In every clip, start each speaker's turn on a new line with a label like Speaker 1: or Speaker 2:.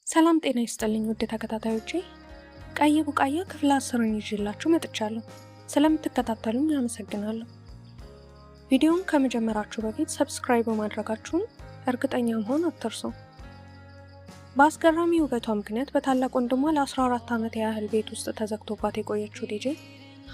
Speaker 1: ሰላም ጤና ይስጥልኝ ውድ ተከታታዮቼ፣ ቀይ ቡቃያ ክፍል 10ን ይዤላችሁ መጥቻለሁ። ስለምትከታተሉኝ አመሰግናለሁ። ቪዲዮውን ከመጀመራችሁ በፊት ሰብስክራይብ በማድረጋችሁ እርግጠኛ መሆን አትርሱ። በአስገራሚ ውበቷ ምክንያት በታላቅ ወንድሟ ለ14 ዓመት ያህል ቤት ውስጥ ተዘግቶባት የቆየችው ዲጄ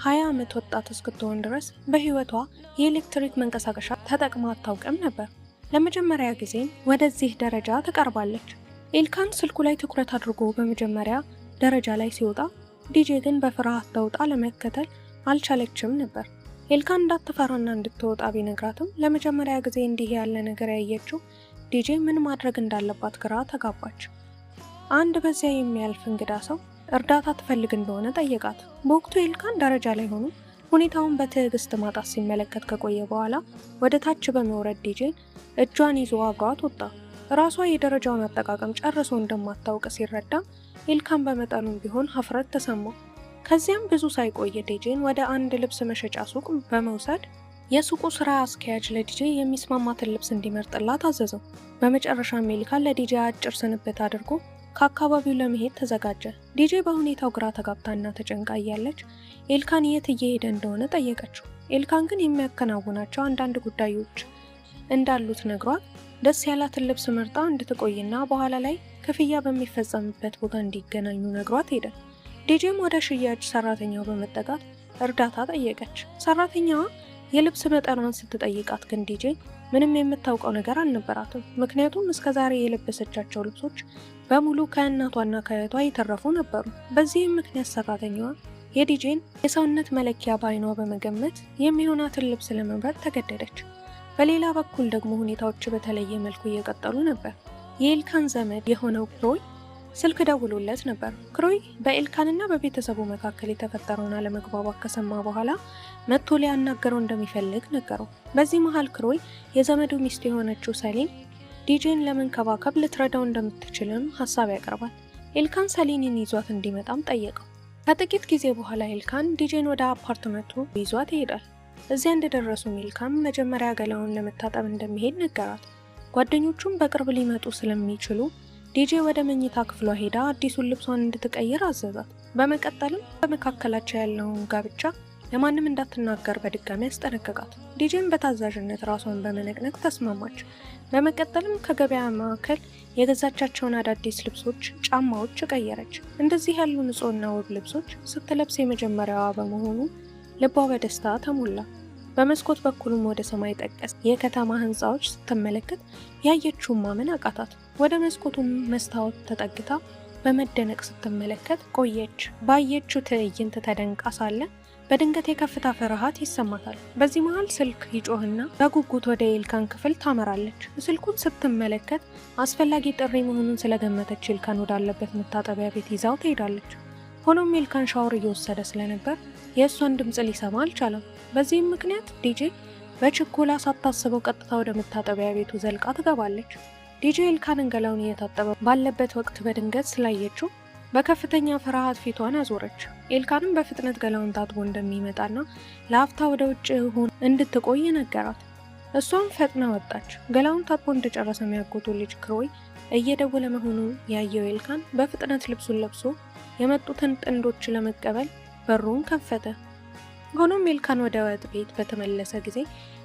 Speaker 1: 20 ዓመት ወጣት እስክትሆን ድረስ በህይወቷ የኤሌክትሪክ መንቀሳቀሻ ተጠቅማ አታውቅም ነበር። ለመጀመሪያ ጊዜ ወደዚህ ደረጃ ተቃርባለች። ኤልካን ስልኩ ላይ ትኩረት አድርጎ በመጀመሪያ ደረጃ ላይ ሲወጣ ዲጄ ግን በፍርሃት ተውጣ ለመከተል አልቻለችም ነበር። ኤልካን እንዳትፈራና እንድትወጣ ቢነግራትም ለመጀመሪያ ጊዜ እንዲህ ያለ ነገር ያየችው ዲጄ ምን ማድረግ እንዳለባት ግራ ተጋባች። አንድ በዚያ የሚያልፍ እንግዳ ሰው እርዳታ ትፈልግ እንደሆነ ጠየቃት። በወቅቱ ኤልካን ደረጃ ላይ ሆኖ ሁኔታውን በትዕግስት ማጣት ሲመለከት ከቆየ በኋላ ወደ ታች በመውረድ ዲጄን እጇን ይዞ አብሯት ወጣ። ራሷ የደረጃውን አጠቃቀም ጨርሶ እንደማታውቅ ሲረዳ ኤልካን በመጠኑም ቢሆን ሀፍረት ተሰማው። ከዚያም ብዙ ሳይቆይ ዲጄን ወደ አንድ ልብስ መሸጫ ሱቅ በመውሰድ የሱቁ ስራ አስኪያጅ ለዲጄ የሚስማማትን ልብስ እንዲመርጥላት አዘዘው። በመጨረሻም ኤልካን ለዲጄ አጭር ስንብት አድርጎ ከአካባቢው ለመሄድ ተዘጋጀ። ዲጄ በሁኔታው ግራ ተጋብታና ተጨንቃ እያለች ኤልካን የት እየሄደ እንደሆነ ጠየቀችው። ኤልካን ግን የሚያከናውናቸው አንዳንድ ጉዳዮች እንዳሉት ነግሯት ደስ ያላትን ልብስ መርጣ እንድትቆይና በኋላ ላይ ክፍያ በሚፈጸምበት ቦታ እንዲገናኙ ነግሯት ሄደ። ዲጄም ወደ ሽያጭ ሰራተኛው በመጠጋት እርዳታ ጠየቀች። ሰራተኛዋ የልብስ መጠኗን ስትጠይቃት ግን ዲጄ ምንም የምታውቀው ነገር አልነበራትም። ምክንያቱም እስከዛሬ የለበሰቻቸው ልብሶች በሙሉ ከእናቷና ከእህቷ የተረፉ ነበሩ። በዚህም ምክንያት ሰራተኛዋ የዲጄን የሰውነት መለኪያ በአይኗ በመገመት የሚሆናትን ልብስ ለመምረጥ ተገደደች። በሌላ በኩል ደግሞ ሁኔታዎች በተለየ መልኩ እየቀጠሉ ነበር። የኤልካን ዘመድ የሆነው ክሮይ ስልክ ደውሎለት ነበር። ክሮይ በኤልካንና በቤተሰቡ መካከል የተፈጠረውን አለመግባባት ከሰማ በኋላ መጥቶ ሊያናገረው እንደሚፈልግ ነገረው። በዚህ መሃል ክሮይ የዘመዱ ሚስት የሆነችው ሰሊን ዲጄን ለመንከባከብ ልትረዳው እንደምትችልም ሀሳብ ያቀርባል። ኤልካን ሰሊንን ይዟት እንዲመጣም ጠየቀው። ከጥቂት ጊዜ በኋላ ኤልካን ዲጄን ወደ አፓርትመንቱ ይዟት ይሄዳል። እዚያ እንደደረሱ ኤልካን መጀመሪያ ገላውን ለመታጠብ እንደሚሄድ ነገራት። ጓደኞቹም በቅርብ ሊመጡ ስለሚችሉ ዲጄ ወደ መኝታ ክፍሏ ሄዳ አዲሱን ልብሷን እንድትቀይር አዘዛት። በመቀጠልም በመካከላቸው ያለውን ጋብቻ ለማንም እንዳትናገር በድጋሚ ያስጠነቀቃት። ዲጄን በታዛዥነት ራሷን በመነቅነቅ ተስማማች። በመቀጠልም ከገበያ ማዕከል የገዛቻቸውን አዳዲስ ልብሶች፣ ጫማዎች ቀየረች። እንደዚህ ያሉ ንጹህና ውብ ልብሶች ስትለብስ የመጀመሪያዋ በመሆኑ ልቧ በደስታ ተሞላ። በመስኮት በኩልም ወደ ሰማይ ጠቀስ የከተማ ህንፃዎች ስትመለከት ያየችውን ማመን አቃታት። ወደ መስኮቱም መስታወት ተጠግታ በመደነቅ ስትመለከት ቆየች። ባየችው ትዕይንት ተደንቃ ሳለ በድንገት የከፍታ ፍርሃት ይሰማታል። በዚህ መሃል ስልክ ይጮህና በጉጉት ወደ ኤልካን ክፍል ታመራለች። ስልኩን ስትመለከት አስፈላጊ ጥሪ መሆኑን ስለገመተች ኤልካን ወዳለበት መታጠቢያ ቤት ይዛው ትሄዳለች። ሆኖም ኤልካን ሻወር እየወሰደ ስለነበር የእሷን ድምፅ ሊሰማ አልቻለም። በዚህም ምክንያት ዲጄ በችኮላ ሳታስበው ቀጥታ ወደ መታጠቢያ ቤቱ ዘልቃ ትገባለች። ዲጄ ኤልካንን ገላውን እየታጠበ ባለበት ወቅት በድንገት ስላየችው በከፍተኛ ፍርሃት ፊቷን አዞረች። ኤልካንም በፍጥነት ገላውን ታጥቦ እንደሚመጣና ለአፍታ ወደ ውጭ ሆኖ እንድትቆይ ነገራት። እሷም ፈጥና ወጣች። ገላውን ታጥቦ እንደጨረሰ የሚያጎቱ ልጅ ክሮይ እየደወለ መሆኑን ያየው ኤልካን በፍጥነት ልብሱን ለብሶ የመጡትን ጥንዶች ለመቀበል በሩን ከፈተ። ሆኖም ኤልካን ወደ ወጥ ቤት በተመለሰ ጊዜ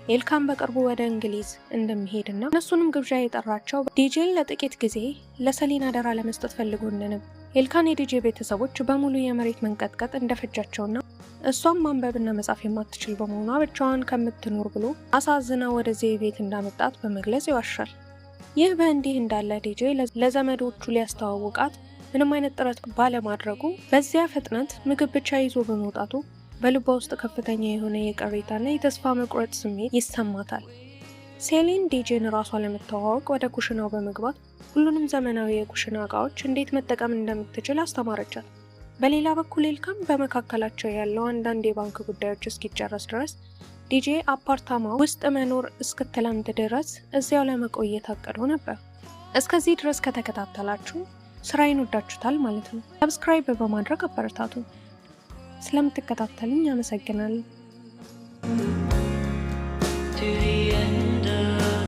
Speaker 1: ኤልካን በቅርቡ ወደ እንግሊዝ እንደሚሄድና እነሱንም ግብዣ የጠራቸው ዲጄን ለጥቂት ጊዜ ለሰሊን አደራ ለመስጠት ፈልጎ እንደነበር ኤልካን የዲጄ ቤተሰቦች በሙሉ የመሬት መንቀጥቀጥ እንደፈጃቸውና እሷም ማንበብና መጻፍ የማትችል በመሆኗ ብቻዋን ከምትኖር ብሎ አሳዝና ወደዚህ ቤት እንዳመጣት በመግለጽ ይዋሻል። ይህ በእንዲህ እንዳለ ዲጄ ለዘመዶቹ ሊያስተዋውቃት ምንም አይነት ጥረት ባለማድረጉ በዚያ ፍጥነት ምግብ ብቻ ይዞ በመውጣቱ በልቧ ውስጥ ከፍተኛ የሆነ የቅሬታና የተስፋ መቁረጥ ስሜት ይሰማታል። ሴሊን ዲጄን ራሷ ለመተዋወቅ ወደ ኩሽናው በመግባት ሁሉንም ዘመናዊ የኩሽና እቃዎች እንዴት መጠቀም እንደምትችል አስተማረቻት። በሌላ በኩል ኤልካን በመካከላቸው ያለው አንዳንድ የባንክ ጉዳዮች እስኪጨረስ ድረስ ዲጄ አፓርታማ ውስጥ መኖር እስክትለምድ ድረስ እዚያው ለመቆየት አቅዶ ነበር። እስከዚህ ድረስ ከተከታተላችሁ ስራዬን ወዳችሁታል ማለት ነው። ሰብስክራይብ በማድረግ አበረታቱ። ስለምትከታተሉኝ አመሰግናለሁ።